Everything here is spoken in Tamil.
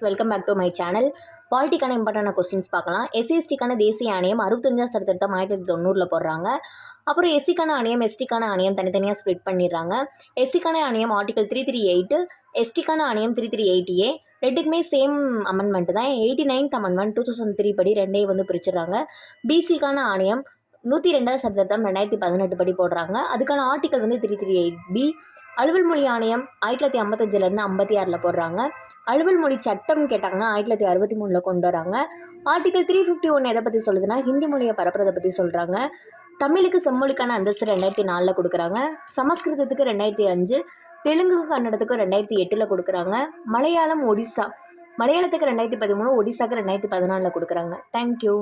Welcome back to my channel. பாலிட்டிக்கான இம்பார்ட்டான கொஸ்டின்ஸ் பார்க்கலாம். எஸ்சிஎஸ்டிக்கான தேசிய ஆணையம் 65 திருத்தம் 1990 போடுறாங்க. அப்புறம் எஸ்சிக்கான ஆணையம் எஸ்டிக்கான ஆணையம் தனித்தனியாக ஸ்ப்ளிட் பண்ணிடுறாங்க. எஸ்சிக்கான ஆணையம் ஆர்டிகல் 338, எஸ்டிக்கான ஆணையம் 338A ரெண்டுக்குமே சேம் அமெண்ட்மெண்ட் தான். 89th அமெண்ட்மெண்ட் 2003 படி ரெண்டையும் வந்து பிரிச்சிடுறாங்க. பிசிக்கான ஆணையம் 102 திருத்தம் 2018 படி போடுறாங்க. அதுக்கான ஆர்டிகல் வந்து 338B. அலுவல் மொழி ஆணையம் 1955 56 போடுறாங்க. அலுவல் மொழி சட்டம் கேட்டாங்கன்னா 1963 கொண்டு வராங்க. ஆர்டிகல் 351 எதை பற்றி சொல்லுதுன்னா ஹிந்தி மொழியை பரப்புறதை பற்றி சொல்கிறாங்க. தமிழுக்கு செம்மொழிக்கான அந்தஸ்து 2004 கொடுக்குறாங்க. சமஸ்கிருதத்துக்கு 2005, தெலுங்குக்கு கன்னடத்துக்கு 2008 கொடுக்குறாங்க. மலையாளத்துக்கு 2013, ஒடிசாக்கு 2014 கொடுக்குறாங்க. தேங்க்யூ.